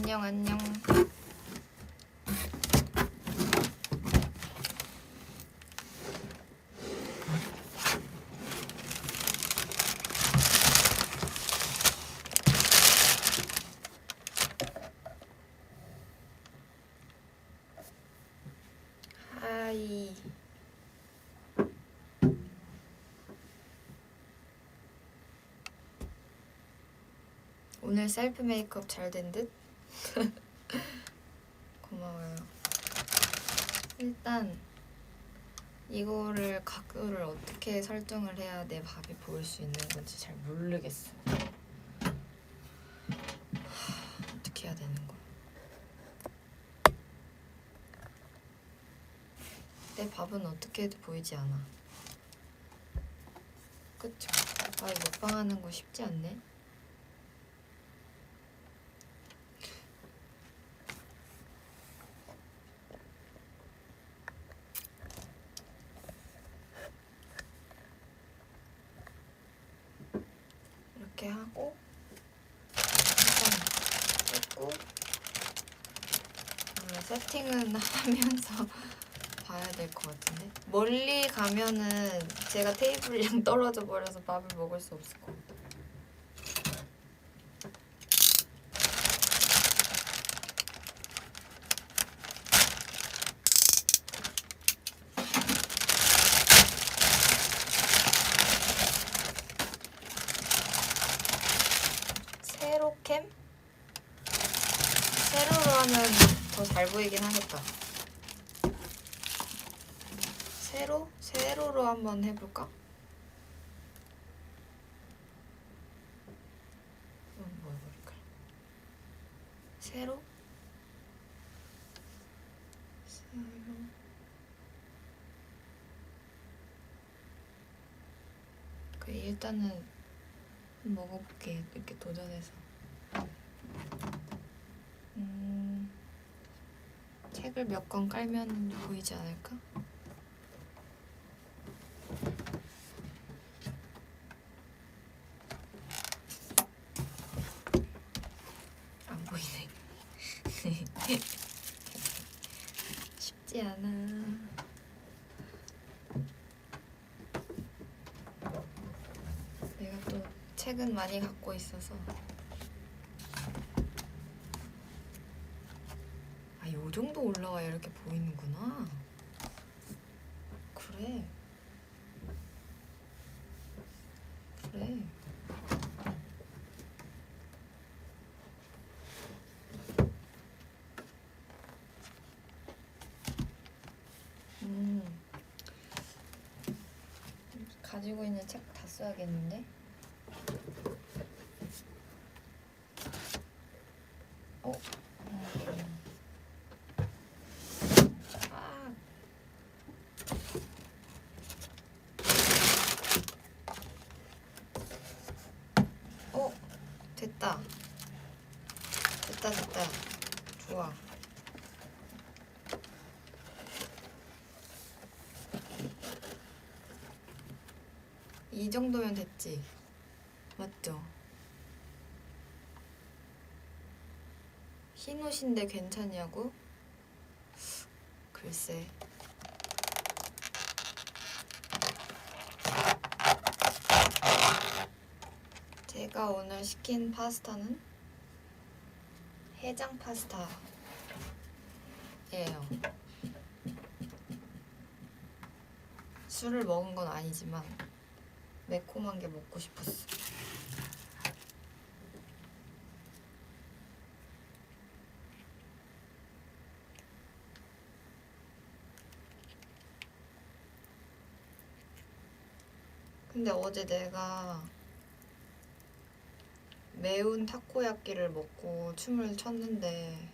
안녕 안녕. 하이. 오늘 셀프 메이크업 잘 된 듯? 고마워요. 일단 이거를 각도를 어떻게 설정을 해야 내 밥이 보일 수 있는 건지 잘 모르겠어. 어떻게 해야 되는 거야? 내 밥은 어떻게 해도 보이지 않아. 그쵸? 아, 이 먹방 하는 거 쉽지 않네. 이렇게 하고 일단 뜯고 세팅은 하면서 봐야 될 것 같은데. 멀리 가면은 제가 테이블이랑 떨어져 버려서 밥을 먹을 수 없을 것 같아요. 세로캠? 세로로 하면 더 잘 보이긴 하겠다. 세로? 세로로 한번 해볼까? 이건 뭐 해볼까? 세로? 세로. 그래, 일단은 먹어볼게. 이렇게 도전해서. 책을 몇 권 깔면 보이지 않을까? 안 보이네. 쉽지 않아. 내가 또 책은 많이 갖고 있어서. 아, 요 정도 올라와야 이렇게 보이는구나. 그래. 그래. 가지고 있는 책 다 써야겠는데? 어? 아. 됐다. 됐다. 좋아. 이 정도면 됐지? 맞죠? 흰 옷인데 괜찮냐고? 글쎄. 제가 오늘 시킨 파스타는 해장 파스타예요. 술을 먹은 건 아니지만 매콤한 게 먹고 싶었어. 근데 어제 내가 매운 타코야끼를 먹고 춤을 췄는데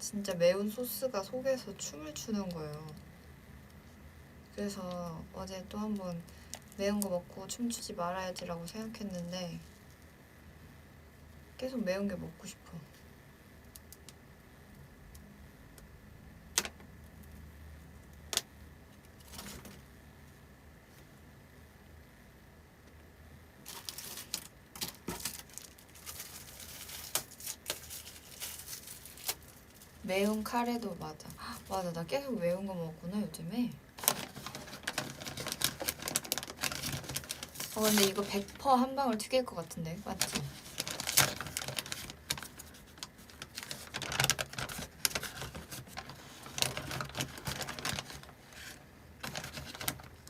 진짜 매운 소스가 속에서 춤을 추는 거예요. 그래서 어제 또 한번 매운 거 먹고 춤추지 말아야지라고 생각했는데 계속 매운 게 먹고 싶어. 매운 카레도 맞아. 맞아, 나 계속 매운 거 먹었구나 요즘에. 근데 이거 100%한 방울 튀길 것 같은데, 맞지?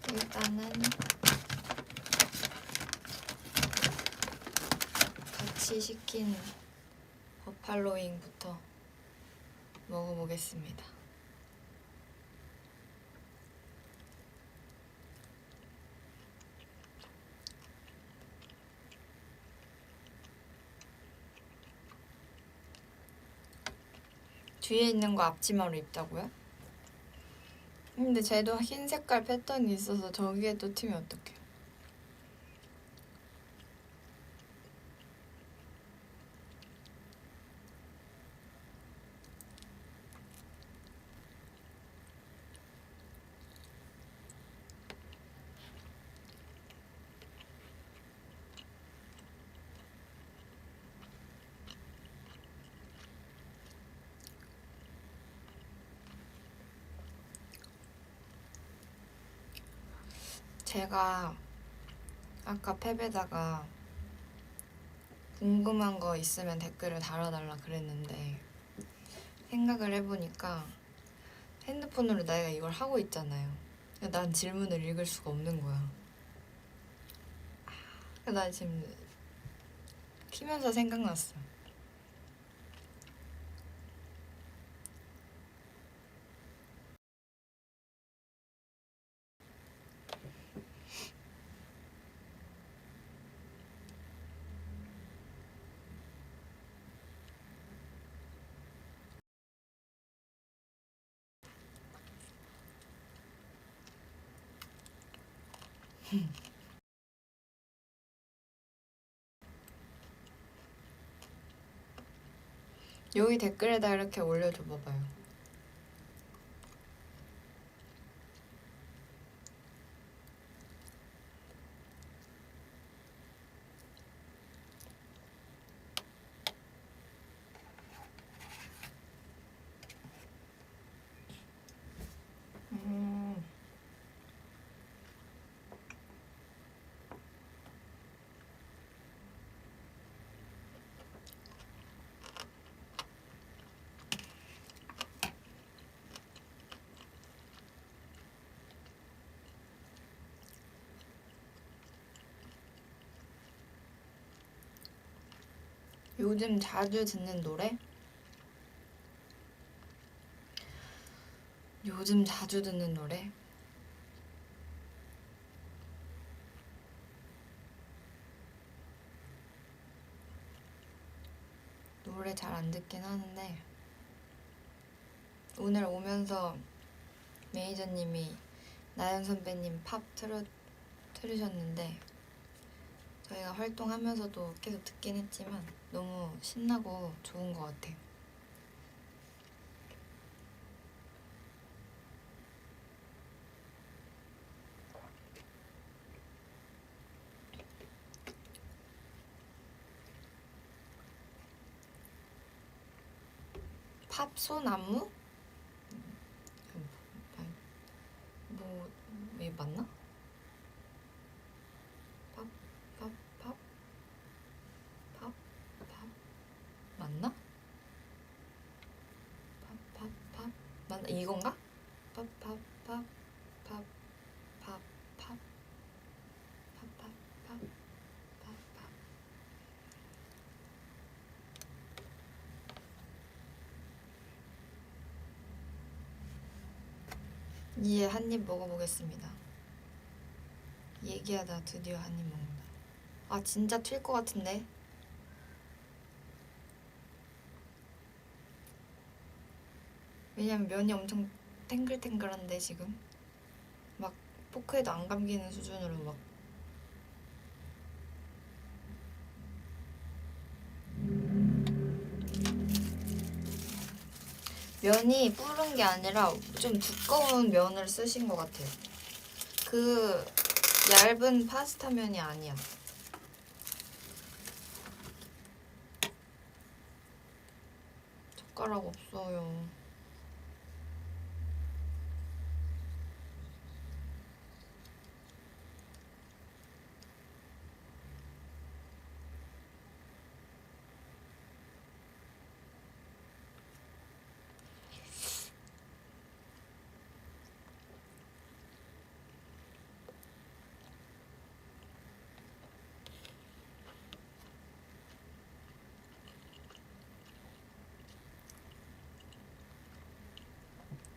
일단은 같이 시킨 버팔로잉부터 먹어보겠습니다. 뒤에 있는 거 앞치마로 입자고요? 근데 쟤도 흰 색깔 패턴이 있어서 저기에 또 튀면 어떡해. 제가 아까 탭에다가 궁금한 거 있으면 댓글을 달아달라 그랬는데 생각을 해보니까 핸드폰으로 내가 이걸 하고 있잖아요. 난 질문을 읽을 수가 없는 거야. 나 지금 키면서 생각났어. 여기 댓글에다 이렇게 올려줘 봐봐요. 요즘 자주 듣는 노래? 요즘 자주 듣는 노래? 노래 잘 안 듣긴 하는데 오늘 오면서 매니저님이 나연 선배님 팝 틀으셨는데 저희가 활동하면서도 계속 듣긴 했지만 너무 신나고 좋은 것 같아요. 팝소나무? 뭐, 왜 맞나? 팝, 팝, 팝? 팝, 팝? 맞나? 팝, 팝, 팝? 맞나? 이건가? 팝, 팝, 팝, 팝, 팝, 팝, 팝, 팝, 팝, 팝, 팝. 이제 한 입 먹어보겠습니다. 얘기하다 드디어 한 입 먹는다. 아, 진짜 튈 것 같은데? 왜냐면 면이 엄청 탱글탱글한데 지금 막 포크에도 안 감기는 수준으로 막 면이 불은 게 아니라 좀 두꺼운 면을 쓰신 것 같아요. 그 얇은 파스타 면이 아니야. 젓가락 없어요.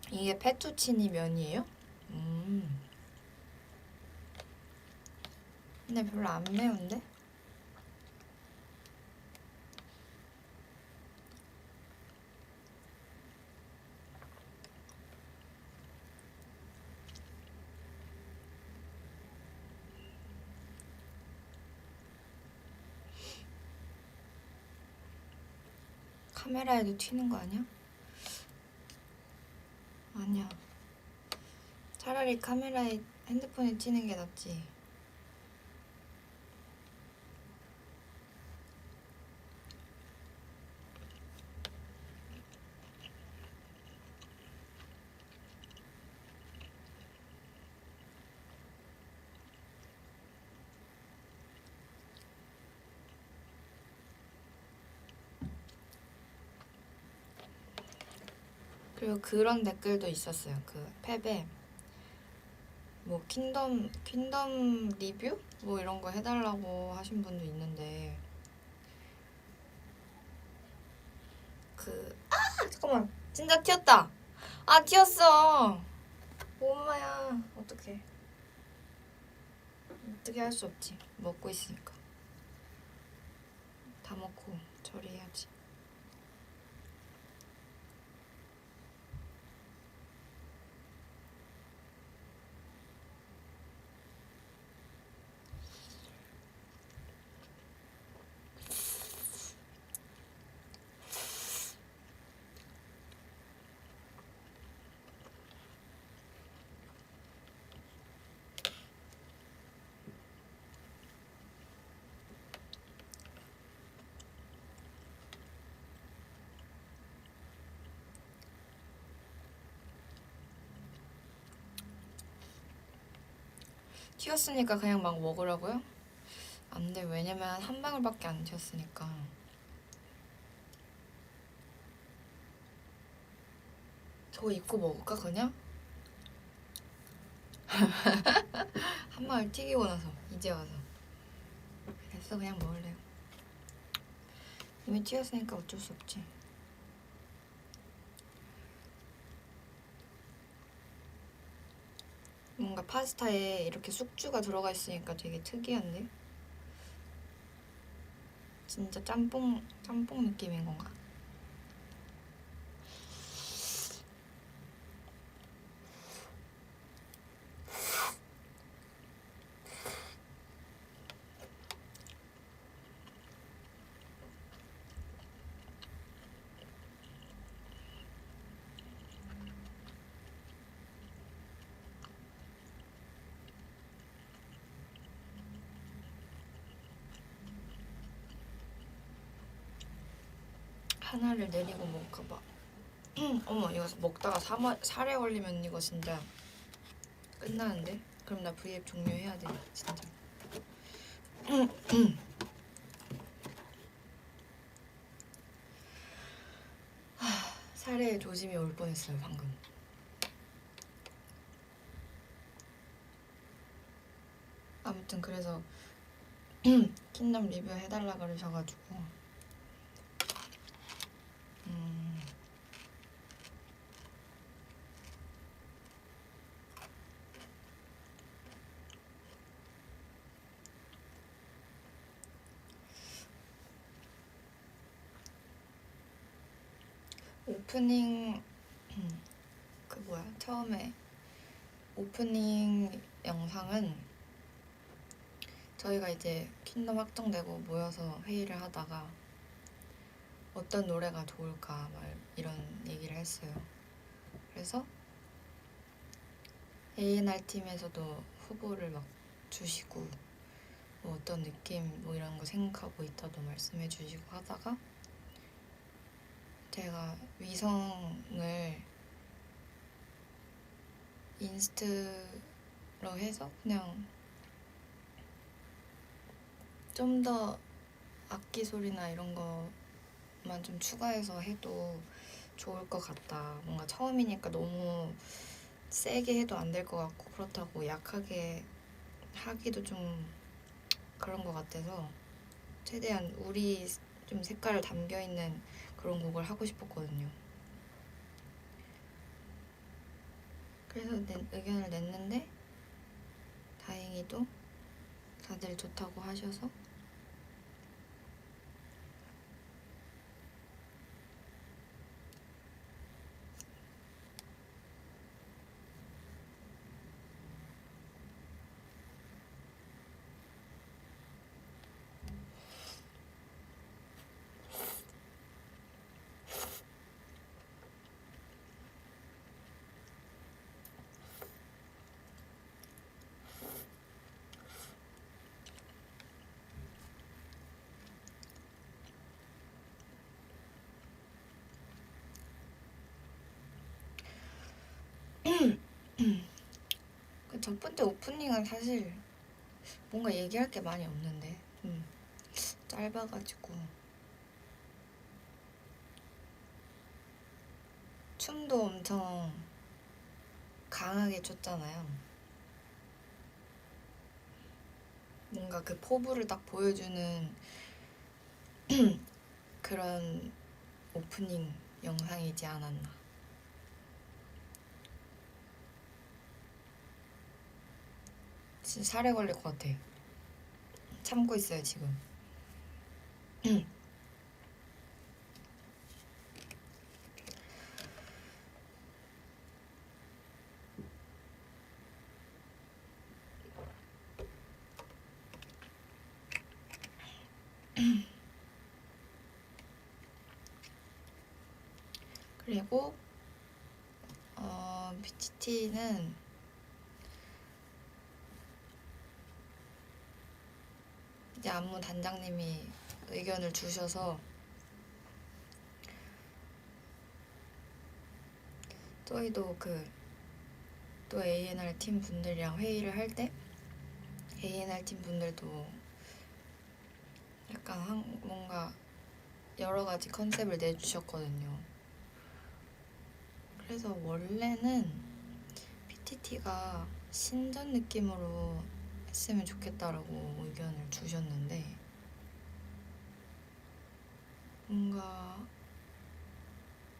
이게 페투치니 면이에요? 근데 별로 안 매운데? 카메라에도 튀는 거 아니야? 아니야. 차라리 카메라에 핸드폰에 튀는 게 낫지. 그리고 그런 댓글도 있었어요. 그 팹에 뭐 퀸덤 리뷰? 뭐 이런 거 해달라고 하신 분도 있는데 잠깐만 진짜 튀었다. 아 튀었어. 엄마야 어떡해. 어떻게 할 수 없지. 먹고 있으니까 다 먹고 처리해야지. 튀었으니까 그냥 막 먹으라고요? 안 돼. 왜냐면 한 방울밖에 안 튀었으니까. 저거 입고 먹을까 그냥? 한 방울 튀기고 나서 이제 와서 됐어 그냥 먹을래요. 이미 튀었으니까 어쩔 수 없지. 뭔가 파스타에 이렇게 숙주가 들어가 있으니까 되게 특이한데? 진짜 짬뽕 느낌인 건가? 하나를 내리고 먹을까봐. 어머 이거 먹다가 살에 걸리면 이거 진짜 끝나는데? 그럼 나 V앱 종료해야 돼 진짜. 살에 조짐이 올 뻔했어요 방금. 아무튼 그래서 킹덤 리뷰 해달라 그러셔가지고 오프닝 처음에 오프닝 영상은 저희가 이제 킹덤 확정되고 모여서 회의를 하다가 어떤 노래가 좋을까 막 이런 얘기를 했어요. 그래서 A&R 팀에서도 후보를 막 주시고 뭐 어떤 느낌 뭐 이런 거 생각하고 있다도 말씀해 주시고 하다가 제가 위성을 인스트로 해서 그냥 좀 더 악기 소리나 이런 거만 좀 추가해서 해도 좋을 것 같다. 뭔가 처음이니까 너무 세게 해도 안 될 것 같고, 그렇다고 약하게 하기도 좀 그런 것 같아서 최대한 우리 좀 색깔을 담겨있는 그런 곡을 하고 싶었거든요. 그래서 의견을 냈는데 다행히도 다들 좋다고 하셔서 그 첫 번째 오프닝은 사실 뭔가 얘기할 게 많이 없는데 짧아가지고 춤도 엄청 강하게 췄잖아요. 뭔가 그 포부를 딱 보여주는 그런 오프닝 영상이지 않았나. 진짜 살에 걸릴 것 같아. 참고 있어요 지금. 그리고 PTT는 이제 안무 단장님이 의견을 주셔서 저희도 또 A&R 팀 분들이랑 회의를 할 때 A&R 팀 분들도 약간 뭔가 여러 가지 컨셉을 내주셨거든요. 그래서 원래는 PTT가 신전 느낌으로 했으면 좋겠다라고 의견을 주셨는데 뭔가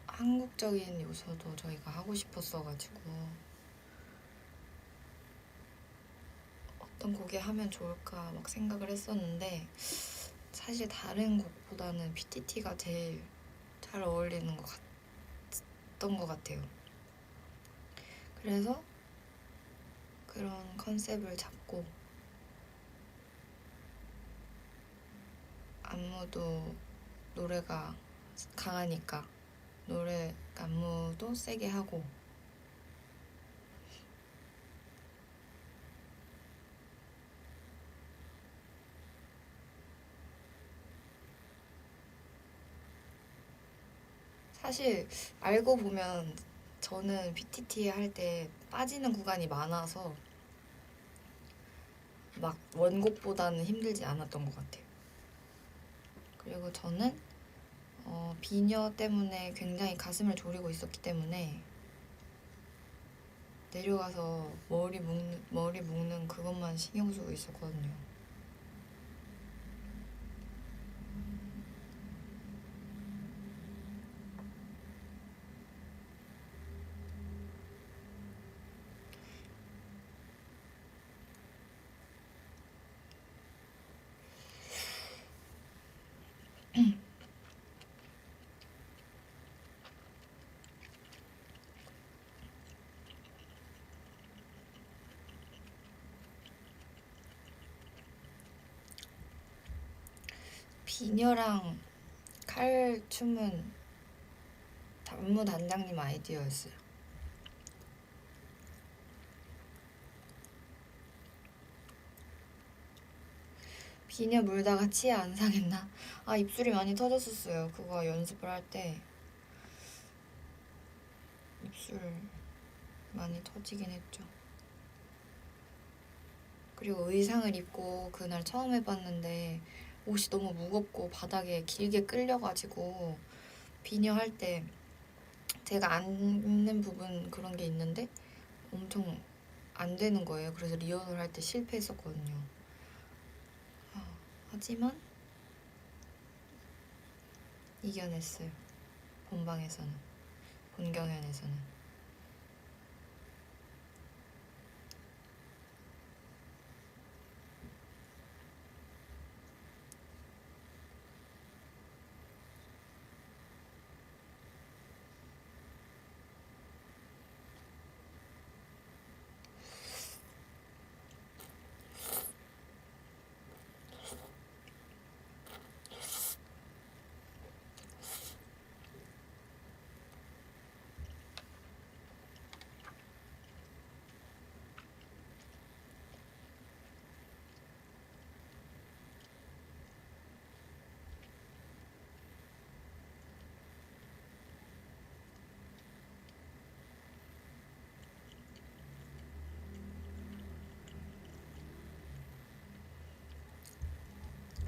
한국적인 요소도 저희가 하고 싶었어가지고 어떤 곡에 하면 좋을까 막 생각을 했었는데 사실 다른 곡보다는 PTT가 제일 잘 어울리는 것 같던 것 같아요. 그래서 그런 컨셉을 잡고 안무도 노래가 강하니까 안무도 세게 하고 사실 알고 보면 저는 PTT 할 때 빠지는 구간이 많아서 막 원곡보다는 힘들지 않았던 것 같아요. 그리고 저는 비녀 때문에 굉장히 가슴을 졸이고 있었기 때문에 내려가서 머리 묶는 그것만 신경 쓰고 있었거든요. 비녀랑 칼춤은 안무 단장님 아이디어였어요. 비녀 물다가 치아 안 상했나? 아, 입술이 많이 터졌었어요. 그거 연습을 할 때. 입술 많이 터지긴 했죠. 그리고 의상을 입고 그날 처음 해봤는데 옷이 너무 무겁고 바닥에 길게 끌려가지고 비녀 할 때 제가 안 입는 부분 그런 게 있는데 엄청 안 되는 거예요. 그래서 리허설 할 때 실패했었거든요. 하지만 이겨냈어요. 본방에서는, 본경연에서는.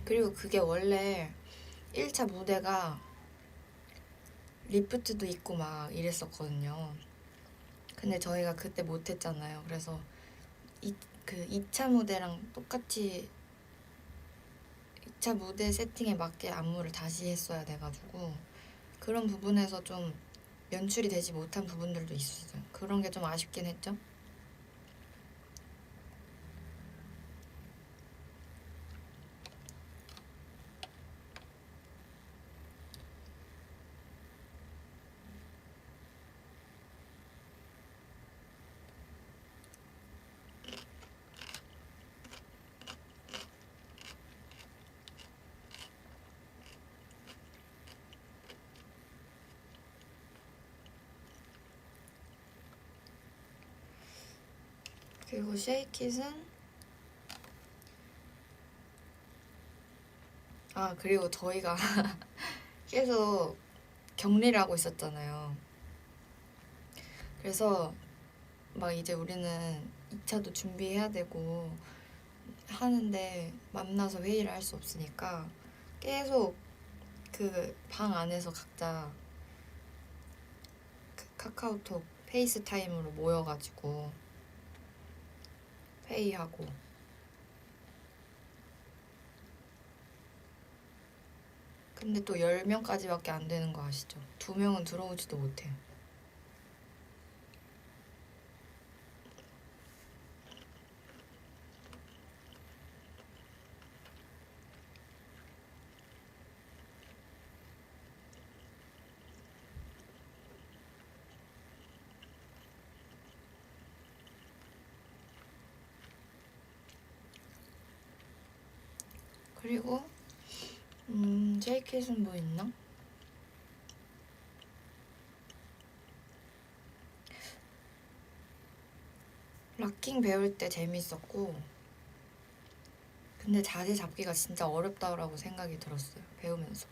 그리고 그게 원래 1차 무대가 리프트도 있고 막 이랬었거든요. 근데 저희가 그때 못했잖아요. 그래서 그 2차 무대랑 똑같이 2차 무대 세팅에 맞게 안무를 다시 했어야 돼가지고 그런 부분에서 좀 연출이 되지 못한 부분들도 있었어요. 그런 게 좀 아쉽긴 했죠. 그리고 쉐이킷은 그리고 저희가 계속 격리를 하고 있었잖아요. 그래서 막 이제 우리는 2차도 준비해야 되고 하는데 만나서 회의를 할 수 없으니까 계속 그 방 안에서 각자 그 카카오톡 페이스타임으로 모여가지고 회의하고 근데 또 10명까지밖에 안 되는 거 아시죠? 2명은 들어오지도 못해요. 그리고 제이킷은 뭐 있나? 락킹 배울 때 재밌었고 근데 자세 잡기가 진짜 어렵다고 생각이 들었어요. 배우면서.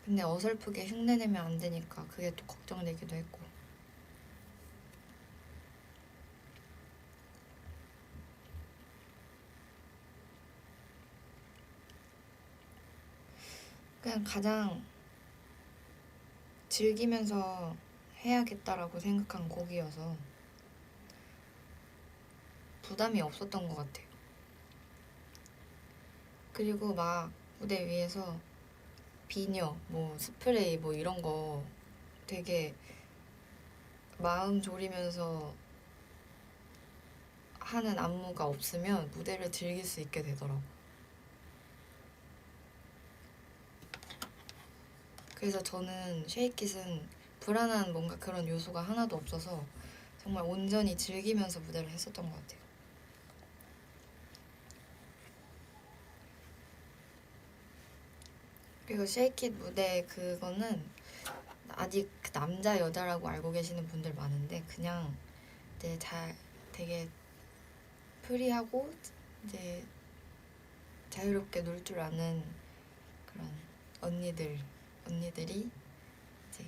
근데 어설프게 흉내내면 안 되니까 그게 또 걱정되기도 했고 그냥 가장 즐기면서 해야겠다라고 생각한 곡이어서 부담이 없었던 것 같아요. 그리고 막 무대 위에서 비녀, 뭐 스프레이 뭐 이런 거 되게 마음 졸이면서 하는 안무가 없으면 무대를 즐길 수 있게 되더라고. 그래서 저는 쉐이킷은 불안한 뭔가 그런 요소가 하나도 없어서 정말 온전히 즐기면서 무대를 했었던 것 같아요. 그리고 쉐이킷 무대 그거는 아직 남자 여자라고 알고 계시는 분들 많은데 그냥 이제 되게 프리하고 이제 자유롭게 놀 줄 아는 그런 언니들이 이제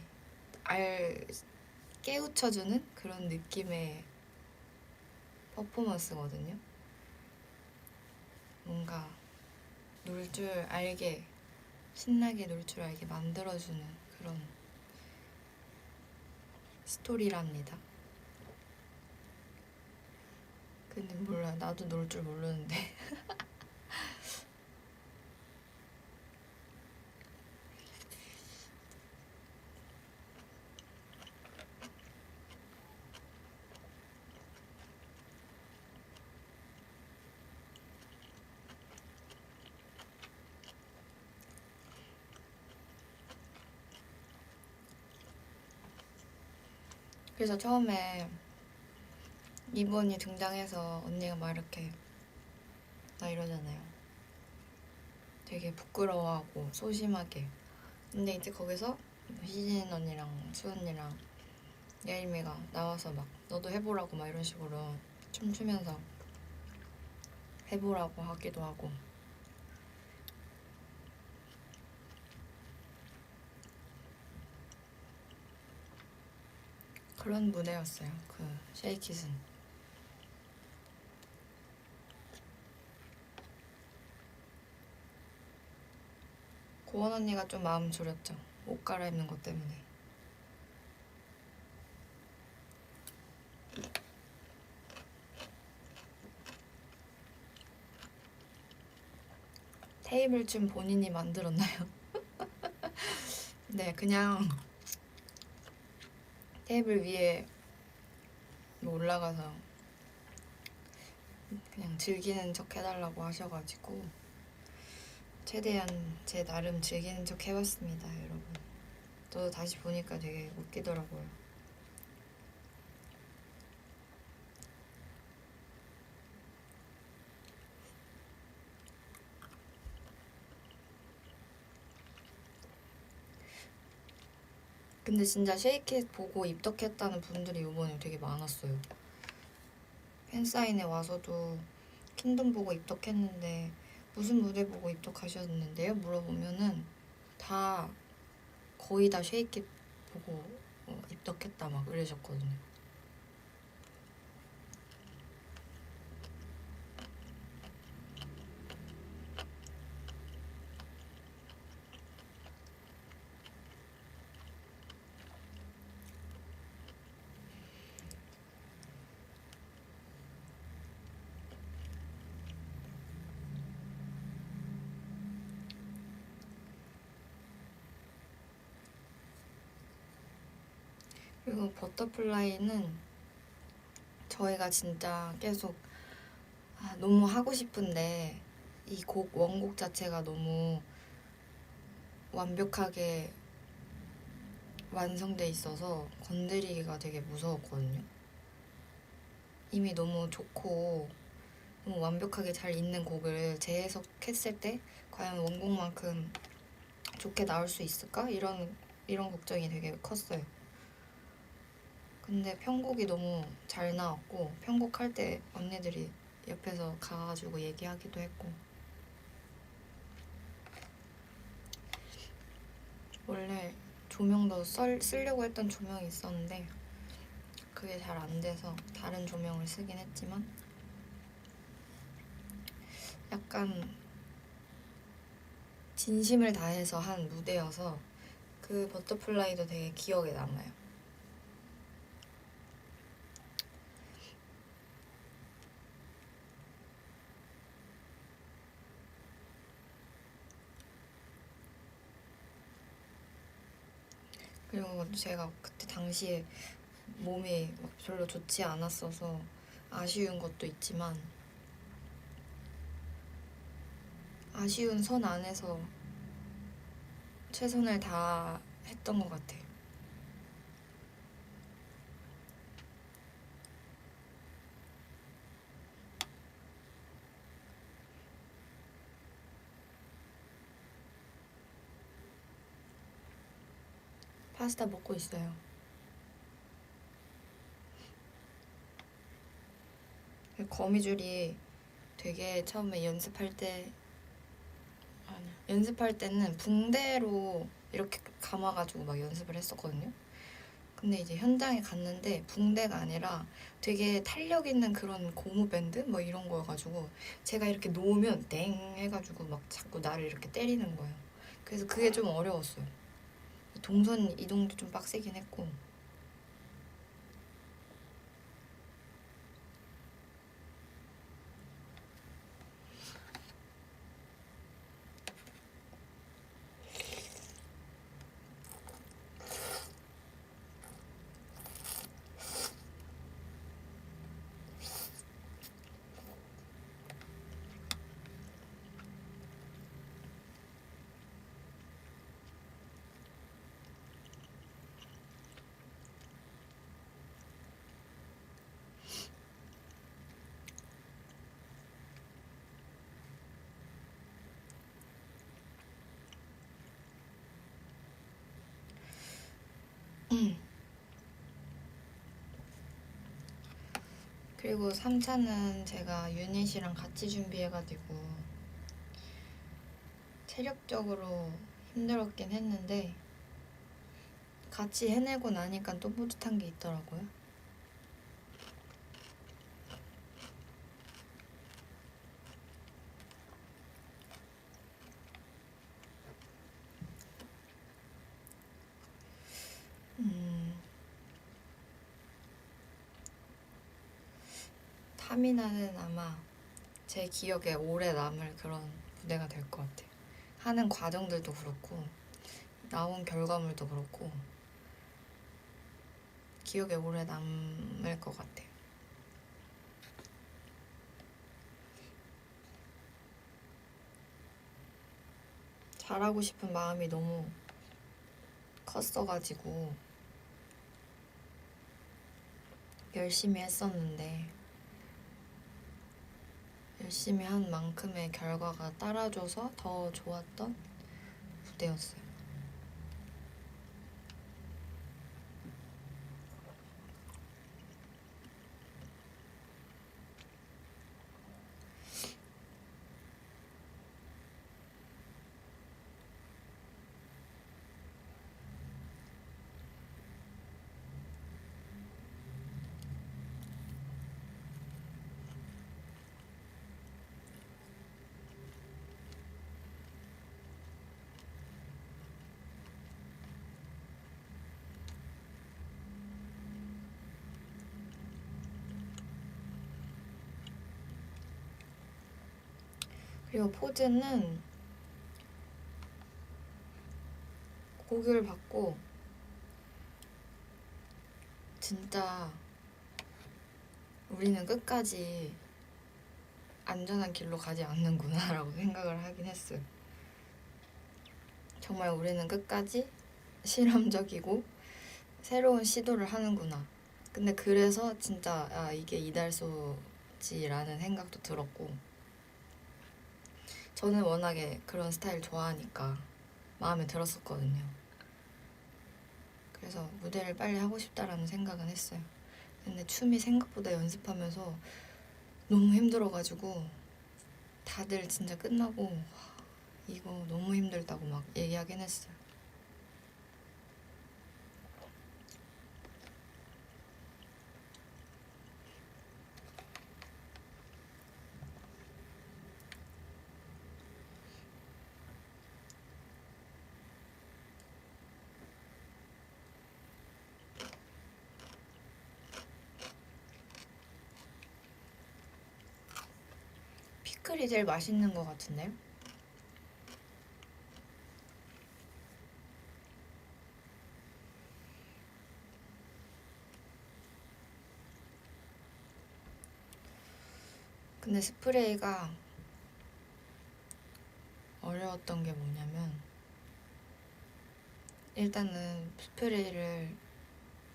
깨우쳐주는 그런 느낌의 퍼포먼스거든요. 뭔가 놀 줄 알게, 신나게 놀 줄 알게 만들어주는 그런 스토리랍니다. 근데 몰라, 나도 놀 줄 모르는데. 그래서 처음에 이번이 등장해서 언니가 막 이렇게 나 이러잖아요. 되게 부끄러워하고 소심하게. 근데 이제 거기서 희진 언니랑 수 언니랑 예림이가 나와서 막 너도 해보라고 막 이런 식으로 춤추면서 해보라고 하기도 하고. 그런 무대였어요. 그 쉐이킷은. 고원 언니가 좀 마음 졸였죠. 옷 갈아입는 것 때문에. 테이블 춤 본인이 만들었나요? 네, 그냥 테이블 위에 뭐 올라가서 그냥 즐기는 척 해달라고 하셔가지고 최대한 제 나름 즐기는 척 해봤습니다, 여러분. 저도 다시 보니까 되게 웃기더라고요. 근데 진짜 쉐이킷 보고 입덕했다는 분들이 이번에 되게 많았어요. 팬사인회 와서도 킹덤 보고 입덕했는데 무슨 무대 보고 입덕하셨는데요? 물어보면은 다 거의 다 쉐이킷 보고 입덕했다 막 이러셨거든요. 그리고 버터플라이는 저희가 진짜 계속 너무 하고 싶은데 이 곡 원곡 자체가 너무 완벽하게 완성돼 있어서 건드리기가 되게 무서웠거든요. 이미 너무 좋고 너무 완벽하게 잘 있는 곡을 재해석했을 때 과연 원곡만큼 좋게 나올 수 있을까? 이런 걱정이 되게 컸어요. 근데 편곡이 너무 잘 나왔고 편곡할 때 언니들이 옆에서 가가지고 얘기하기도 했고 원래 조명도 쓰려고 했던 조명이 있었는데 그게 잘 안 돼서 다른 조명을 쓰긴 했지만 약간 진심을 다해서 한 무대여서 그 버터플라이도 되게 기억에 남아요. 그리고 제가 그때 당시에 몸이 막 별로 좋지 않았어서 아쉬운 것도 있지만 아쉬운 선 안에서 최선을 다했던 것 같아요. 파스타 먹고 있어요. 거미줄이 되게 처음에 연습할 때는 붕대로 이렇게 감아가지고 막 연습을 했었거든요. 근데 이제 현장에 갔는데 붕대가 아니라 되게 탄력 있는 그런 고무 밴드 뭐 이런 거여가지고 제가 이렇게 놓으면 땡 해가지고 막 자꾸 나를 이렇게 때리는 거예요. 그래서 그게 좀 어려웠어요. 동선 이동도 좀 빡세긴 했고. 그리고 3차는 제가 유닛이랑 같이 준비해가지고 체력적으로 힘들었긴 했는데 같이 해내고 나니까 또 뿌듯한 게 있더라고요. 타미나는 아마 제 기억에 오래 남을 그런 무대가 될 것 같아요. 하는 과정들도 그렇고 나온 결과물도 그렇고 기억에 오래 남을 것 같아요. 잘하고 싶은 마음이 너무 컸어가지고 열심히 했었는데 열심히 한 만큼의 결과가 따라줘서 더 좋았던 무대였어요. 그리고 포즈는 곡을 받고 진짜 우리는 끝까지 안전한 길로 가지 않는구나 라고 생각을 하긴 했어요. 정말 우리는 끝까지 실험적이고 새로운 시도를 하는구나. 근데 그래서 진짜 이게 이달소지라는 생각도 들었고 저는 워낙에 그런 스타일 좋아하니까 마음에 들었었거든요. 그래서 무대를 빨리 하고 싶다라는 생각은 했어요. 근데 춤이 생각보다 연습하면서 너무 힘들어가지고 다들 진짜 끝나고 이거 너무 힘들다고 막 얘기하긴 했어요. 피클이 제일 맛있는 것 같은데요? 근데 스프레이가 어려웠던 게 뭐냐면 일단은 스프레이를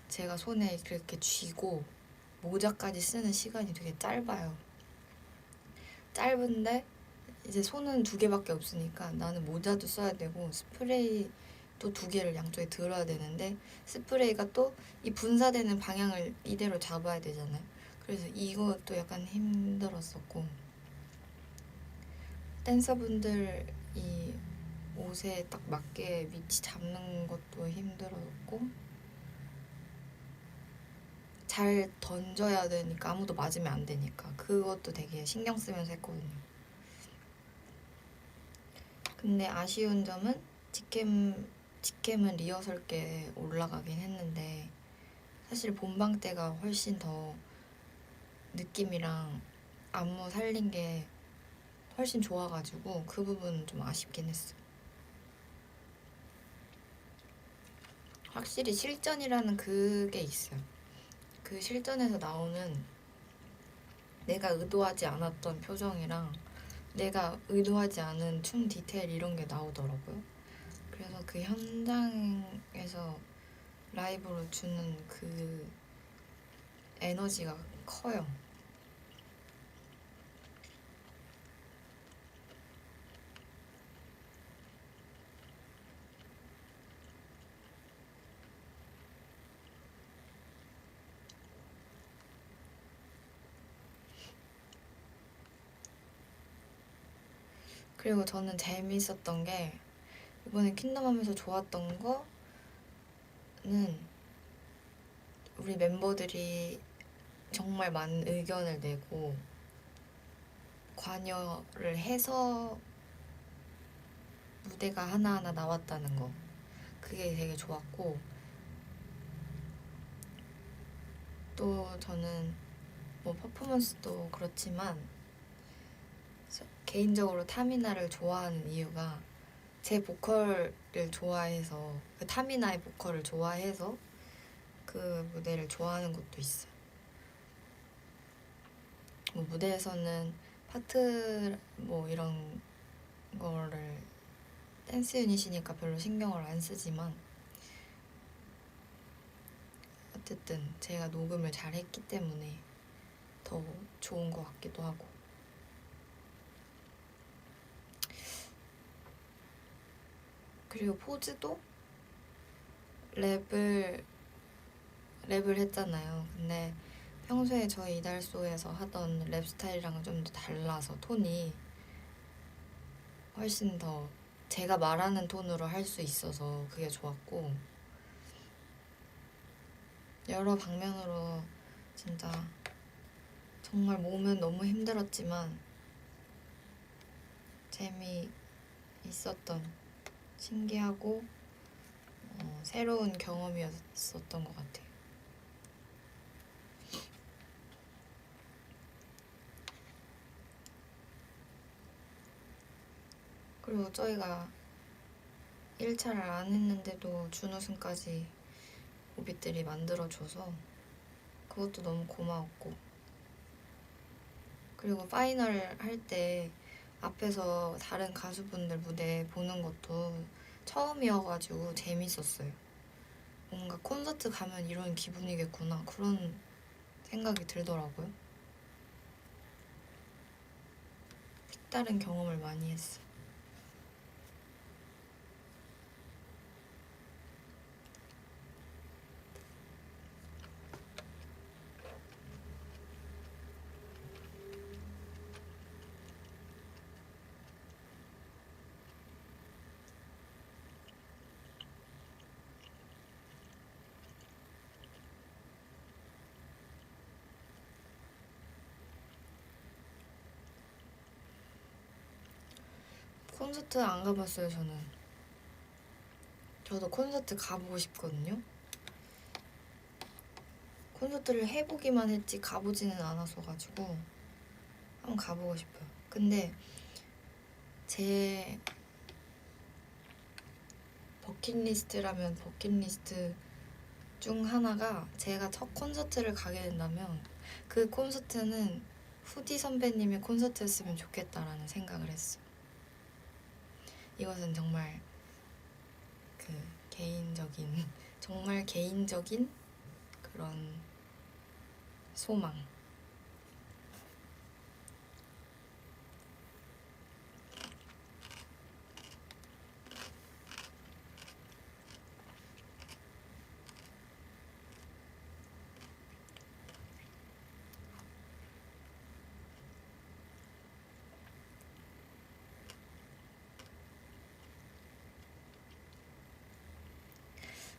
제가 손에 그렇게 쥐고 모자까지 쓰는 시간이 되게 짧아요. 짧은데 이제 손은 두 개밖에 없으니까 나는 모자도 써야 되고 스프레이 또 두 개를 양쪽에 들어야 되는데 스프레이가 또 이 분사되는 방향을 이대로 잡아야 되잖아요. 그래서 이것도 약간 힘들었었고 댄서분들 이 옷에 딱 맞게 위치 잡는 것도 힘들었고 잘 던져야 되니까 아무도 맞으면 안 되니까 그것도 되게 신경 쓰면서 했거든요. 근데 아쉬운 점은 직캠은 리허설 때 올라가긴 했는데 사실 본방 때가 훨씬 더 느낌이랑 안무 살린 게 훨씬 좋아가지고 그 부분은 좀 아쉽긴 했어. 확실히 실전이라는 그게 있어요. 그 실전에서 나오는 내가 의도하지 않았던 표정이랑 내가 의도하지 않은 춤 디테일 이런 게 나오더라고요. 그래서 그 현장에서 라이브로 주는 그 에너지가 커요. 그리고 저는 재미있었던 게 이번에 킹덤 하면서 좋았던 거는 우리 멤버들이 정말 많은 의견을 내고 관여를 해서 무대가 하나하나 나왔다는 거. 그게 되게 좋았고 또 저는 뭐 퍼포먼스도 그렇지만 개인적으로 타미나를 좋아하는 이유가 제 보컬을 좋아해서 그 타미나의 보컬을 좋아해서 그 무대를 좋아하는 것도 있어요. 뭐 무대에서는 파트 뭐 이런 거를 댄스 유닛이니까 별로 신경을 안 쓰지만 어쨌든 제가 녹음을 잘 했기 때문에 더 좋은 것 같기도 하고. 그리고 포즈도 랩을 했잖아요. 근데 평소에 저희 이달소에서 하던 랩 스타일이랑은 좀 더 달라서 톤이 훨씬 더 제가 말하는 톤으로 할 수 있어서 그게 좋았고 여러 방면으로 진짜 정말 몸은 너무 힘들었지만 재미있었던 신기하고 새로운 경험이었었던 것 같아요. 그리고 저희가 1차를 안 했는데도 준우승까지 오빛들이 만들어줘서 그것도 너무 고마웠고 그리고 파이널 할 때 앞에서 다른 가수분들 무대 보는 것도 처음이어가지고 재밌었어요. 뭔가 콘서트 가면 이런 기분이겠구나 그런 생각이 들더라고요. 색다른 경험을 많이 했어. 콘서트 안 가봤어요, 저는. 저도 콘서트 가보고 싶거든요. 콘서트를 해보기만 했지 가보지는 않았어가지고 한번 가보고 싶어요. 근데 제 버킷리스트라면 버킷리스트 중 하나가 제가 첫 콘서트를 가게 된다면 그 콘서트는 후디 선배님의 콘서트였으면 좋겠다라는 생각을 했어요. 이것은 정말 그 개인적인 정말 개인적인 그런 소망.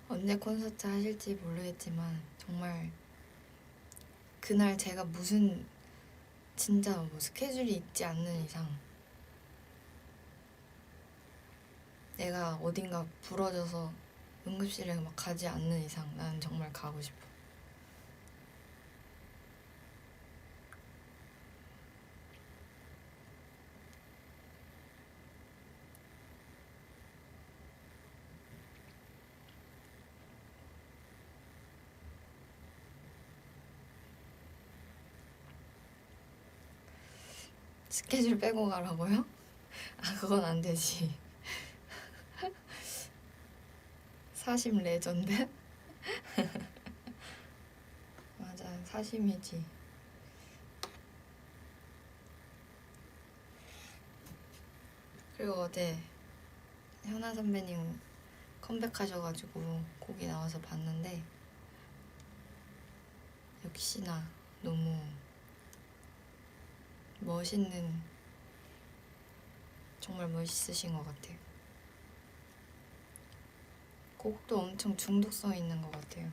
언제 콘서트 하실지 모르겠지만 정말 그날 제가 무슨 진짜 뭐 스케줄이 있지 않는 이상 내가 어딘가 부러져서 응급실에 막 가지 않는 이상 나는 정말 가고 싶어. 스케줄 빼고 가라고요? 아 그건 안 되지. 사심 레전드? 맞아 사심이지. 그리고 어제 현아 선배님 컴백하셔가지고 거기 나와서 봤는데 역시나 너무 멋있는 정말 멋있으신 것 같아요. 곡도 엄청 중독성 있는 것 같아요.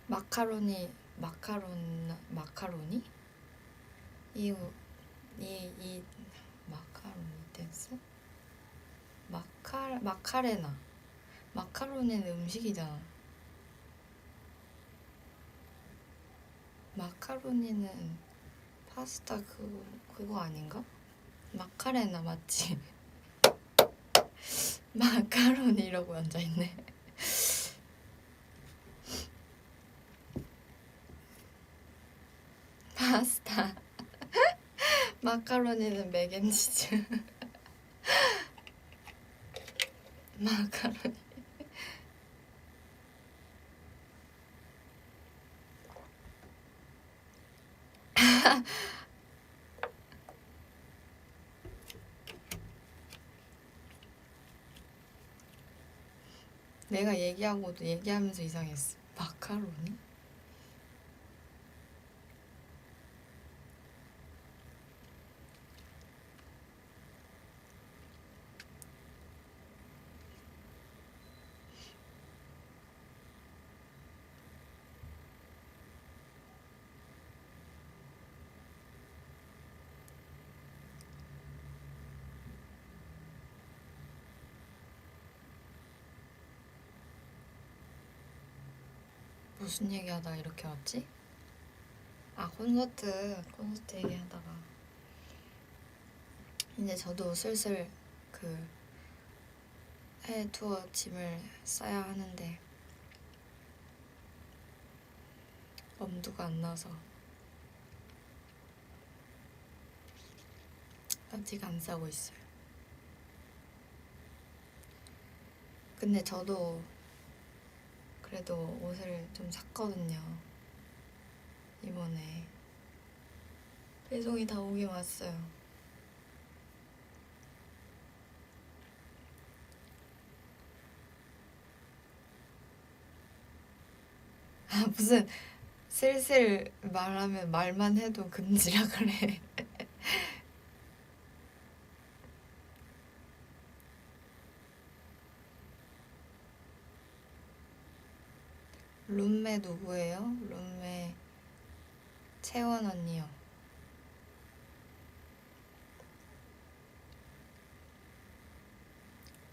마카로니? 이 마카로니 댄스? 마카레나. 마카로니는 음식이잖아. 마카로니는 파스타 그거 아닌가? 마카레나 맞지? 마카로니라고 앉아있네. 파스타. 마카로니는 맥앤치즈. 마카로니. 내가 얘기하고도 얘기하면서 이상했어. 마카로니? 무슨 얘기하다가 이렇게 왔지? 아 콘서트 얘기하다가 이제 저도 슬슬 그 해외 투어 짐을 싸야 하는데 엄두가 안 나서 아직 안 싸고 있어요. 근데 저도 그래도 옷을 좀 샀거든요. 이번에 배송이 다 오긴 왔어요. 아 무슨 슬슬 말하면 말만 해도 금지라 그래. 룸메 누구예요? 룸메 채원 언니요.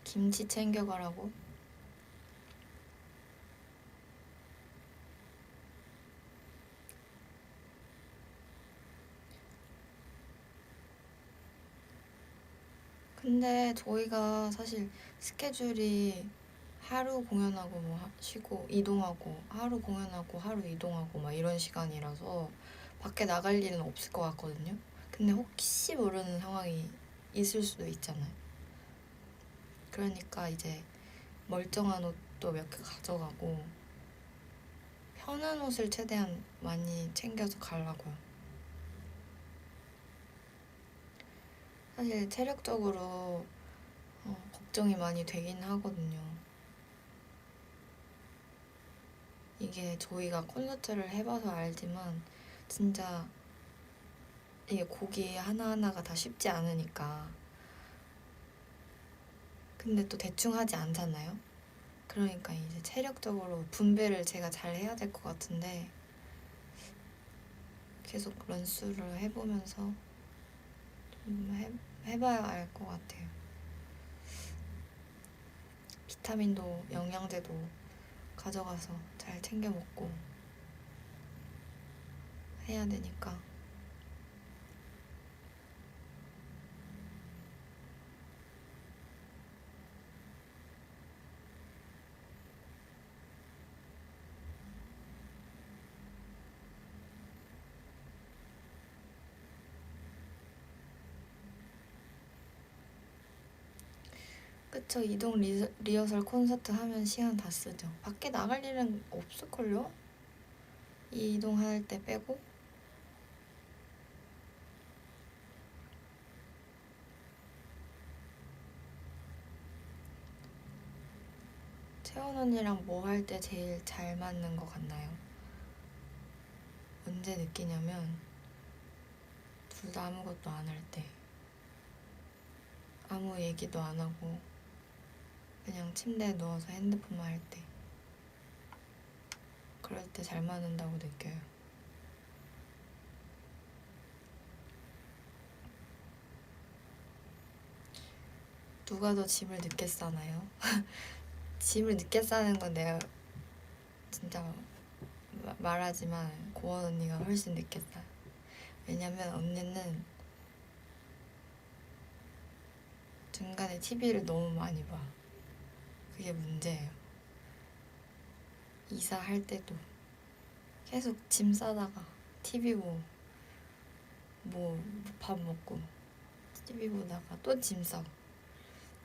김치 챙겨가라고? 근데 저희가 사실 스케줄이 하루 공연하고 뭐 쉬고 이동하고 하루 공연하고 하루 이동하고 막 이런 시간이라서 밖에 나갈 일은 없을 것 같거든요. 근데 혹시 모르는 상황이 있을 수도 있잖아요. 그러니까 이제 멀쩡한 옷도 몇 개 가져가고 편한 옷을 최대한 많이 챙겨서 가려고요. 사실 체력적으로 걱정이 많이 되긴 하거든요. 이게 저희가 콘서트를 해봐서 알지만 진짜 이게 곡이 하나하나가 다 쉽지 않으니까. 근데 또 대충 하지 않잖아요. 그러니까 이제 체력적으로 분배를 제가 잘 해야 될 것 같은데 계속 런수를 해보면서 좀 해봐야 알 것 같아요. 비타민도 영양제도 가져가서 잘 챙겨 먹고 해야 되니까. 그쵸. 이동 리허설 콘서트 하면 시간 다 쓰죠. 밖에 나갈 일은 없을걸요? 이동할 때 빼고. 채원 언니랑 뭐 할 때 제일 잘 맞는 것 같나요? 언제 느끼냐면 둘 다 아무것도 안 할 때. 아무 얘기도 안 하고 그냥 침대에 누워서 핸드폰만 할 때. 그럴 때 잘 맞는다고 느껴요. 누가 더 짐을 늦게 싸나요? 짐을 늦게 싸는 건 내가 진짜 말하지만 고원 언니가 훨씬 늦게 싸. 왜냐면 언니는 중간에 TV를 너무 많이 봐. 그게 문제예요. 이사할 때도 계속 짐 싸다가 TV 보고 뭐 밥 먹고 TV 보다가 또 짐 싸고.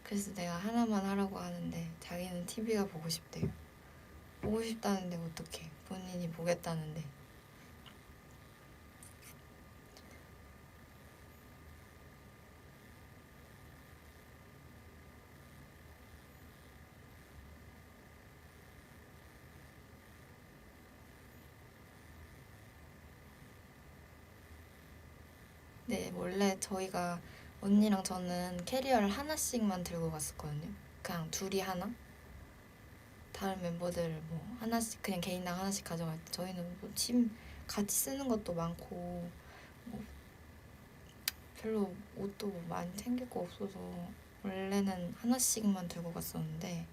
그래서 내가 하나만 하라고 하는데 자기는 TV가 보고 싶대요. 보고 싶다는데 어떡해. 본인이 보겠다는데. 네, 원래 저희가 언니랑 저는 캐리어를 하나씩만 들고 갔었거든요. 그냥 둘이 하나? 다른 멤버들 뭐 하나씩 그냥 개인당 하나씩 가져갈 때 저희는 뭐 짐 같이 쓰는 것도 많고 뭐 별로 옷도 뭐 많이 챙길 거 없어서 원래는 하나씩만 들고 갔었는데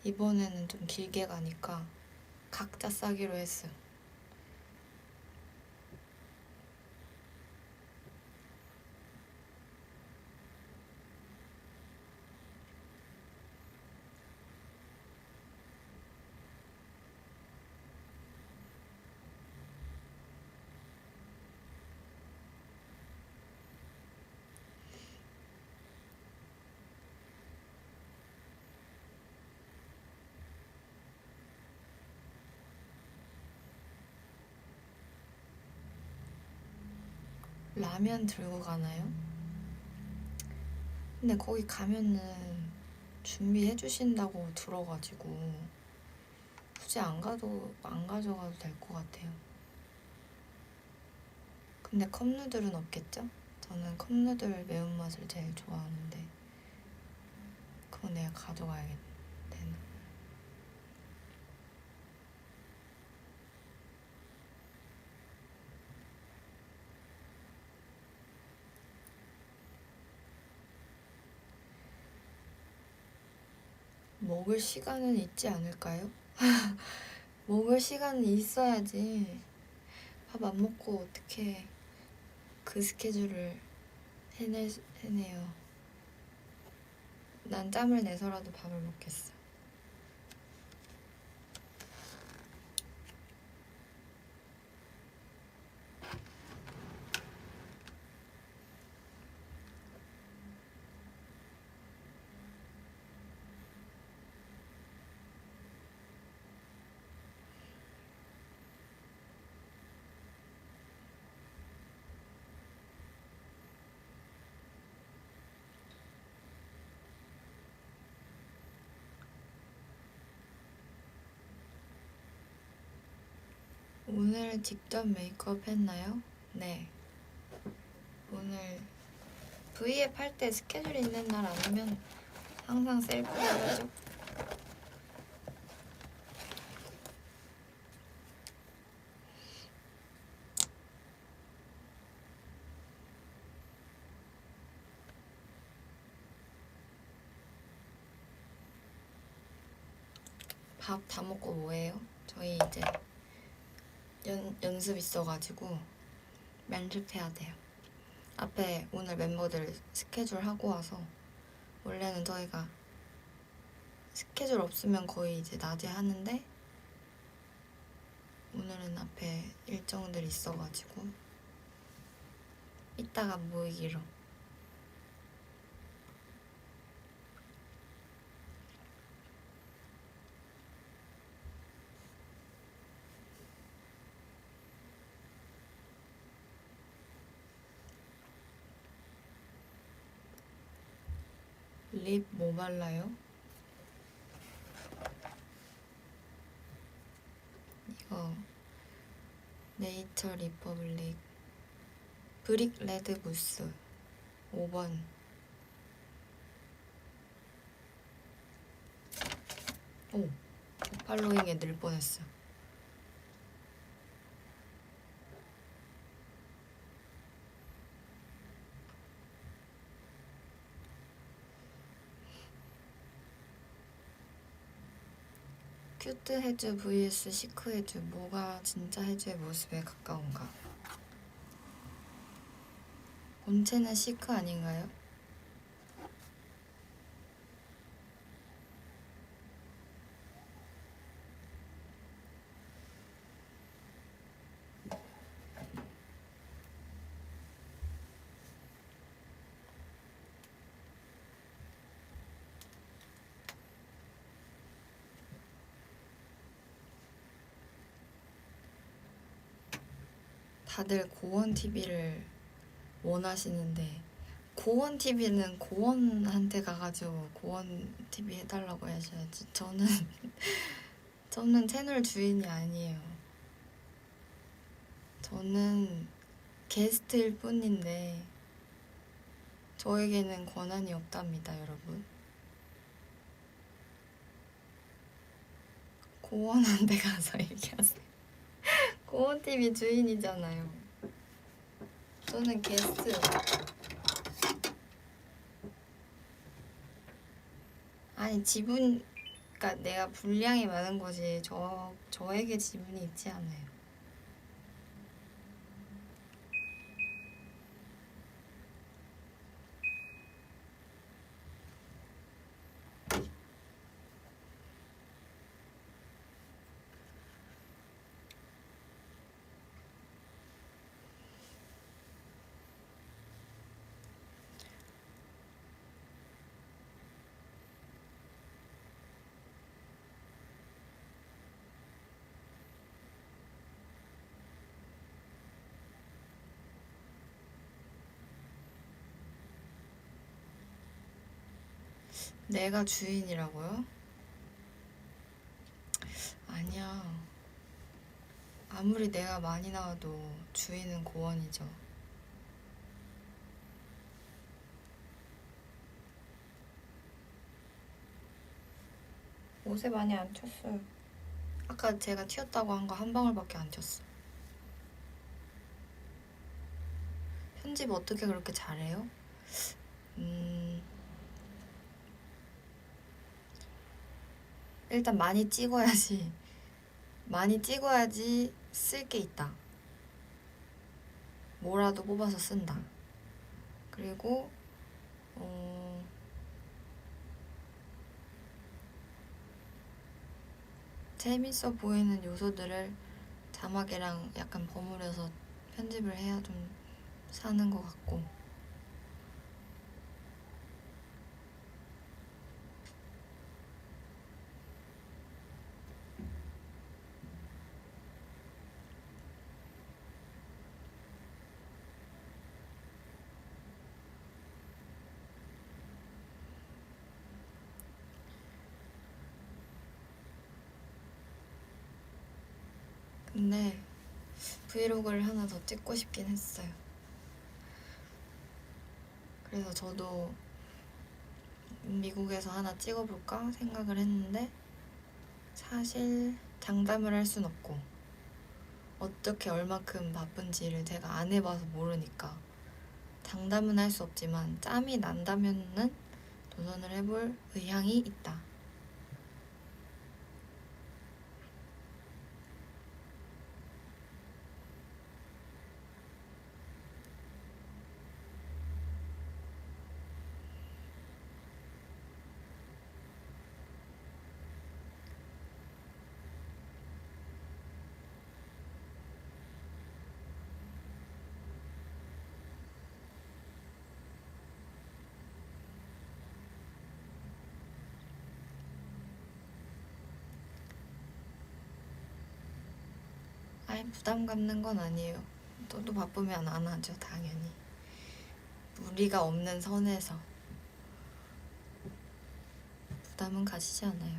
이번에는 좀 길게 가니까 각자 싸기로 했어요. 라면 들고 가나요? 근데 거기 가면은 준비해 주신다고 들어가지고 굳이 안 가져가도 될 것 같아요. 근데 컵누들은 없겠죠? 저는 컵누들 매운맛을 제일 좋아하는데 그거 내가 가져가야겠네. 먹을 시간은 있지 않을까요? 먹을 시간은 있어야지. 밥 안 먹고 어떻게 그 스케줄을 해내요. 난 짬을 내서라도 밥을 먹겠어. 오늘 직접 메이크업 했나요? 네. 오늘 V앱 할 때 스케줄 있는 날 아니면 항상 셀프로 하죠. 밥 다 먹고 뭐해요? 저희 이제 연습 있어가지고 연습해야 돼요. 앞에 오늘 멤버들 스케줄 하고 와서 원래는 저희가 스케줄 없으면 거의 이제 낮에 하는데 오늘은 앞에 일정들이 있어가지고 이따가 모이기로. 립 뭐 발라요? 이거 네이처 리퍼블릭 브릭 레드 무스 5번. 오, 팔로잉에 늘 뻔했어. 큐트 해주 vs 시크 해주 뭐가 진짜 해주의 모습에 가까운가? 본체는 시크 아닌가요? 다들 고원 TV를 원하시는데 고원 TV는 고원한테 가가지고 고원 TV 해달라고 하셔야지. 저는 채널 주인이 아니에요. 저는 게스트일 뿐인데 저에게는 권한이 없답니다, 여러분. 고원한테 가서 얘기하세요. 고원 TV 주인이잖아요. 저는 게스트. 아니 지분, 그러니까 내가 분량이 많은 거지 저에게 지분이 있지 않아요. 내가 주인이라고요? 아니야. 아무리 내가 많이 나와도 주인은 고원이죠. 옷에 많이 안 튀었어요. 아까 제가 튀었다고 한 거 한 방울밖에 안 튀었어. 편집 어떻게 그렇게 잘해요? 일단 많이 찍어야지. 많이 찍어야지 쓸 게 있다. 뭐라도 뽑아서 쓴다. 그리고 재밌어 보이는 요소들을 자막이랑 약간 버무려서 편집을 해야 좀 사는 것 같고. 근데 브이로그를 하나 더 찍고 싶긴 했어요. 그래서 저도 미국에서 하나 찍어볼까 생각을 했는데 사실 장담을 할 순 없고 어떻게 얼마큼 바쁜지를 제가 안 해봐서 모르니까 장담은 할 수 없지만 짬이 난다면은 도전을 해볼 의향이 있다. 아예 부담 갖는 건 아니에요. 저도 바쁘면 안 하죠, 당연히. 무리가 없는 선에서 부담은 가지지 않아요.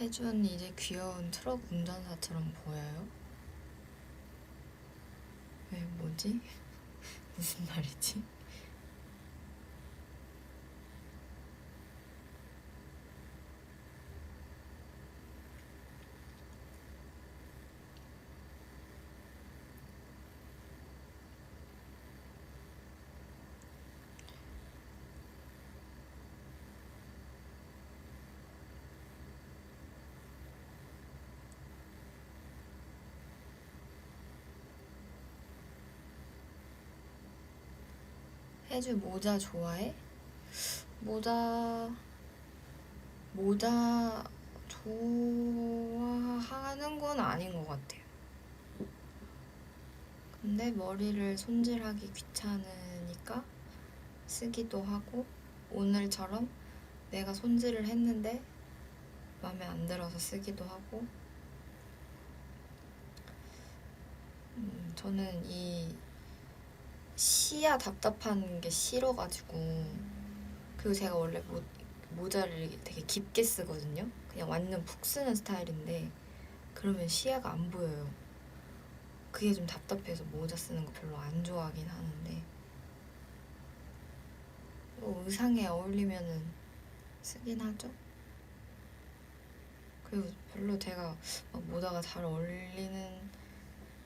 혜주 언니 이제 귀여운 트럭 운전사처럼 보여요? 왜, 뭐지? 무슨 말이지? 혜주 모자 좋아해? 모자 좋아하는 건 아닌 것 같아요. 근데 머리를 손질하기 귀찮으니까 쓰기도 하고 오늘처럼 내가 손질을 했는데 마음에 안 들어서 쓰기도 하고 저는 이 시야 답답한 게 싫어가지고 그리고 제가 원래 모자를 되게 깊게 쓰거든요. 그냥 완전 푹 쓰는 스타일인데 그러면 시야가 안 보여요. 그게 좀 답답해서 모자 쓰는 거 별로 안 좋아하긴 하는데 의상에 어울리면은 쓰긴 하죠. 그리고 별로 제가 막 모자가 잘 어울리는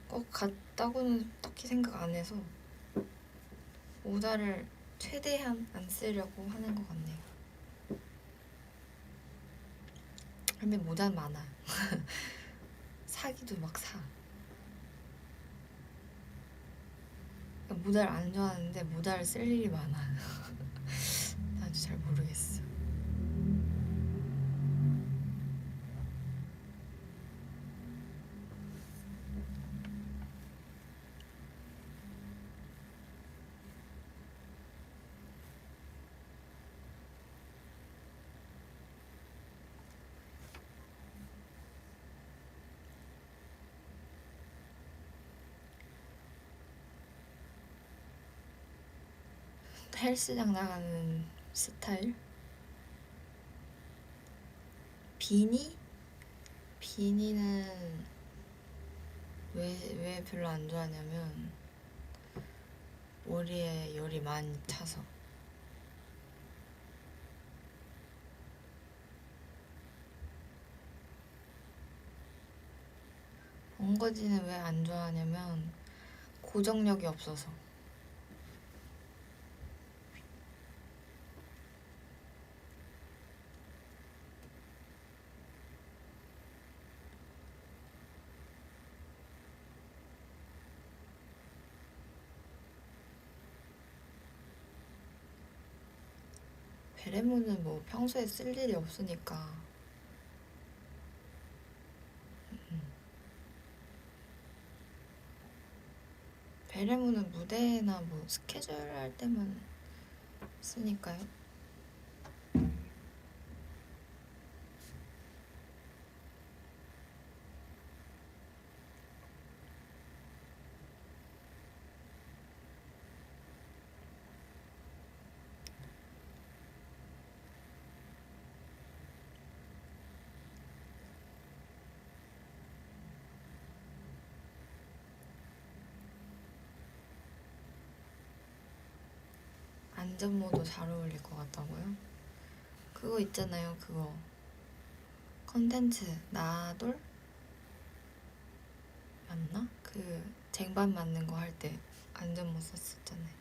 것 같다고는 딱히 생각 안 해서 모자를 최대한 안 쓰려고 하는 것 같네요. 근데 모자는 많아. 사기도 막 사. 모자를 안 좋아하는데 모자를 쓸 일이 많아. 나도 잘 모르겠어. 헬스장 나가는 스타일? 비니? 비니는 왜 별로 안 좋아하냐면 머리에 열이 많이 차서. 번거지는 왜 안 좋아하냐면 고정력이 없어서. 베레모는 뭐 평소에 쓸 일이 없으니까 베레모는 무대나 뭐 스케줄 할 때만 쓰니까요. 안전모도 잘 어울릴 것 같다고요? 그거 있잖아요, 그거 컨텐츠 나돌? 맞나? 그 쟁반 맞는 거 할 때 안전모 썼었잖아요.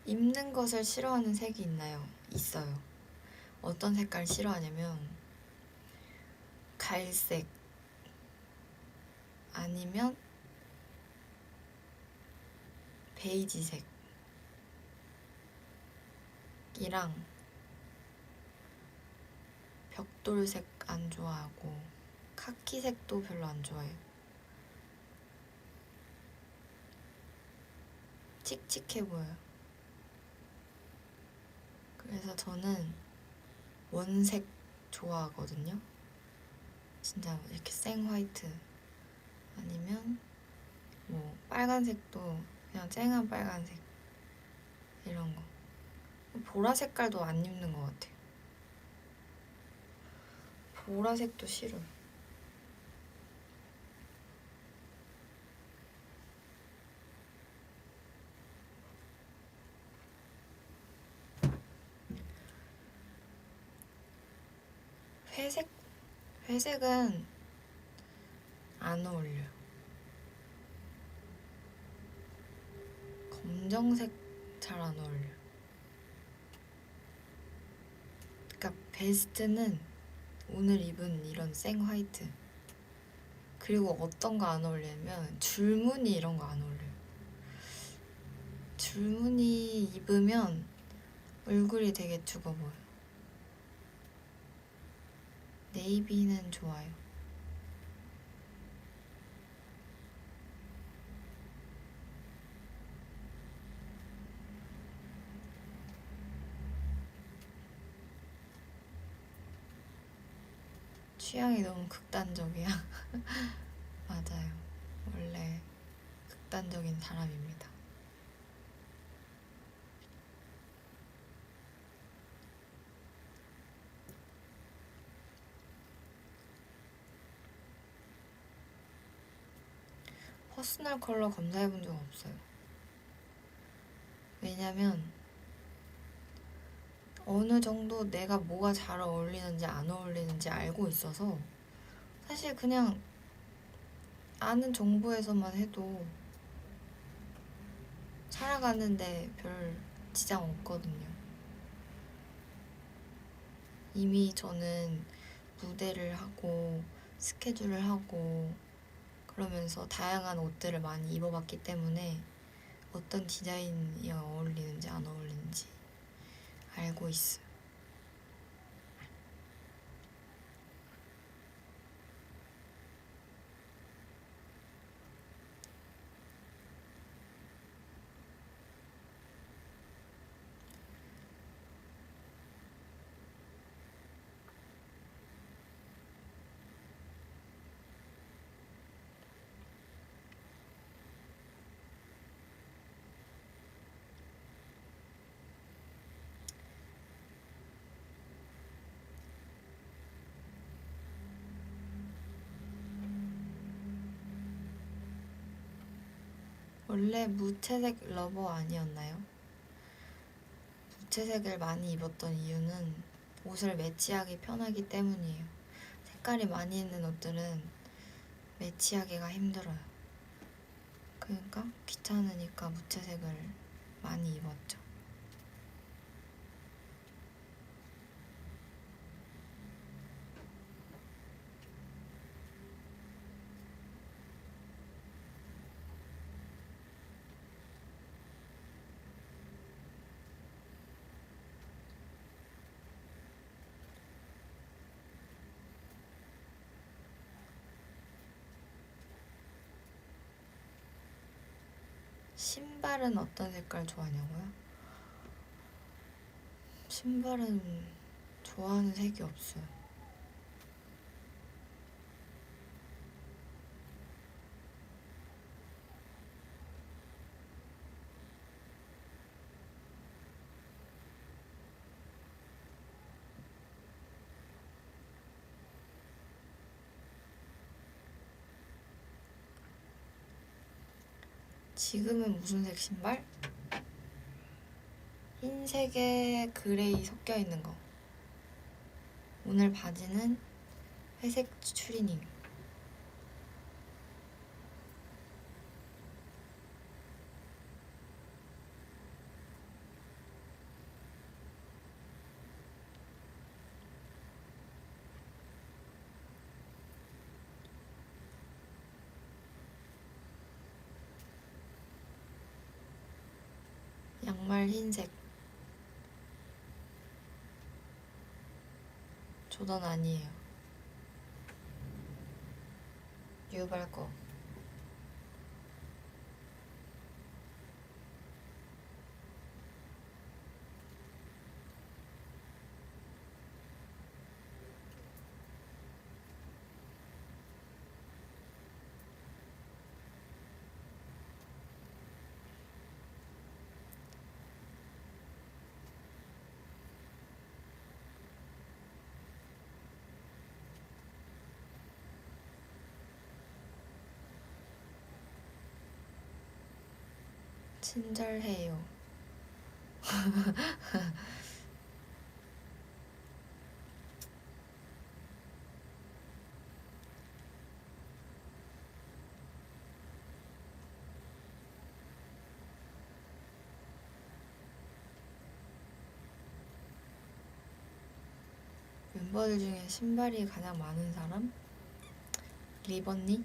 입는 것을 싫어하는 색이 있나요? 있어요. 어떤 색깔 싫어하냐면 갈색 아니면 베이지색이랑 벽돌색 안 좋아하고 카키색도 별로 안 좋아해요. 칙칙해 보여요. 그래서 저는 원색 좋아하거든요. 진짜 이렇게 생 화이트 아니면 뭐 빨간색도 그냥 쨍한 빨간색 이런 거. 보라 색깔도 안 입는 것 같아요. 보라색도 싫어요. 회색? 회색은 안 어울려요. 검정색 잘 안 어울려요. 그러니까 베스트는 오늘 입은 이런 생 화이트. 그리고 어떤 거 안 어울리냐면 줄무늬 이런 거 안 어울려요. 줄무늬 입으면 얼굴이 되게 죽어 보여요. 네이비는 좋아요. 취향이 너무 극단적이야. 맞아요. 원래 극단적인 사람입니다. 퍼스널 컬러 검사해본 적 없어요. 왜냐면 어느 정도 내가 뭐가 잘 어울리는지 안 어울리는지 알고 있어서 사실 그냥 아는 정보에서만 해도 살아가는데 별 지장 없거든요. 이미 저는 무대를 하고 스케줄을 하고 그러면서 다양한 옷들을 많이 입어봤기 때문에 어떤 디자인이 어울리는지 안 어울리는지 알고 있어요. 원래 무채색 러버 아니었나요? 무채색을 많이 입었던 이유는 옷을 매치하기 편하기 때문이에요. 색깔이 많이 있는 옷들은 매치하기가 힘들어요. 그러니까 귀찮으니까 무채색을 많이 입었죠. 신발은 어떤 색깔 좋아하냐고요? 신발은 좋아하는 색이 없어요. 지금은 무슨 색 신발? 흰색에 그레이 섞여 있는 거. 오늘 바지는 회색 추리닝. 양말 흰색. 조던 아니에요. 유발 거. 친절해요. 멤버들 중에 신발이 가장 많은 사람? 리버니?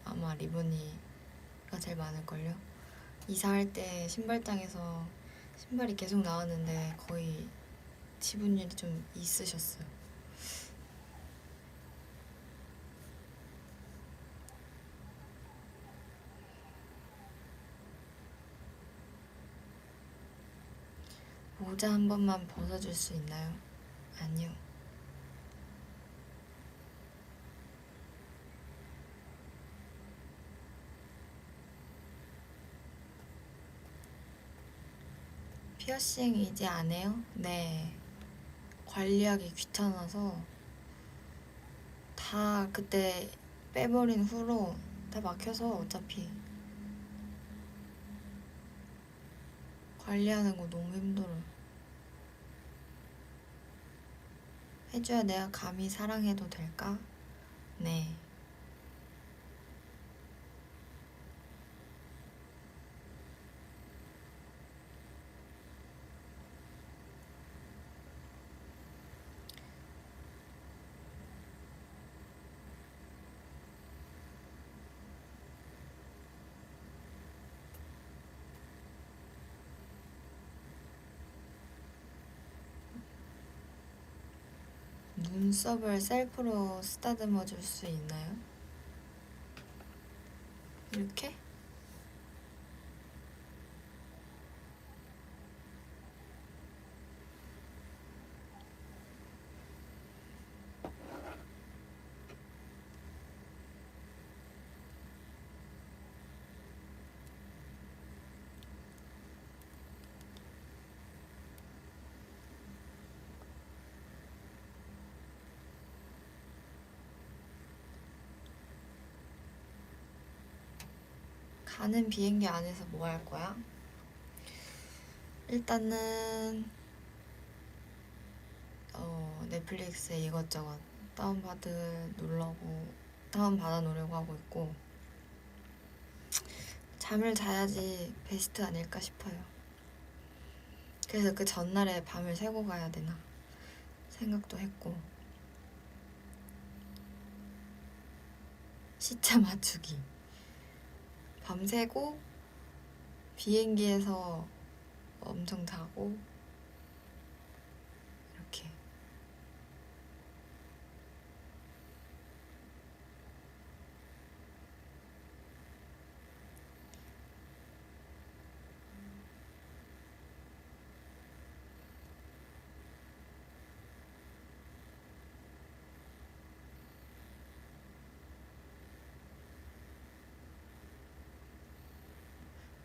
아마 리버니가 제일 많을걸요? 이사할 때 신발장에서 신발이 계속 나왔는데 거의 지분율이 좀 있으셨어요. 모자 한 번만 벗어줄 수 있나요? 아니요. 피어싱 이제 안 해요? 네. 관리하기 귀찮아서 다 그때 빼버린 후로 다 막혀서 어차피 관리하는 거 너무 힘들어요. 해줘야 내가 감히 사랑해도 될까? 네. 눈썹을 셀프로 쓰다듬어 줄 수 있나요? 이렇게? 가는 비행기 안에서 뭐 할 거야? 일단은 넷플릭스에 이것저것 다운받아 놓으려고 하고 있고, 잠을 자야지 베스트 아닐까 싶어요. 그래서 그 전날에 밤을 새고 가야 되나 생각도 했고, 시차 맞추기 밤새고 비행기에서 엄청 자고 이렇게.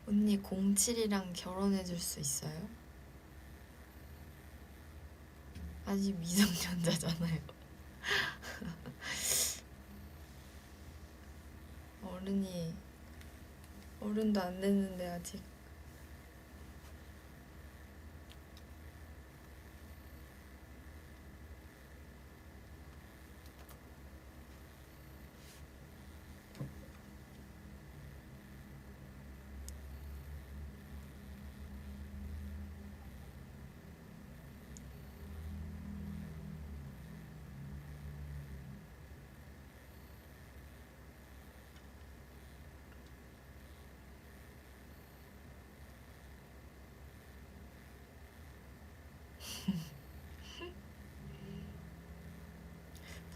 언니 07이랑 결혼해줄 수 있어요? 아직 미성년자잖아요. 어른도 안 됐는데 아직.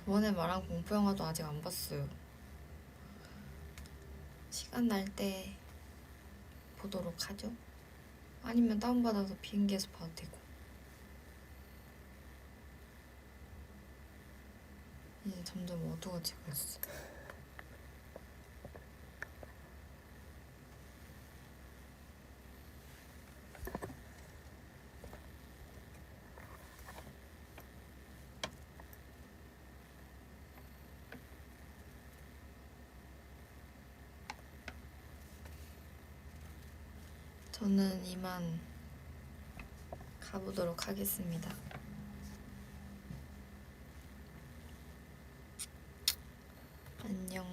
저번에 말한 공포영화도 아직 안 봤어요. 시간 날 때 보도록 하죠. 아니면 다운받아서 비행기에서 봐도 되고. 이제 점점 어두워지고 있어. 저는 이만 가보도록 하겠습니다. 안녕.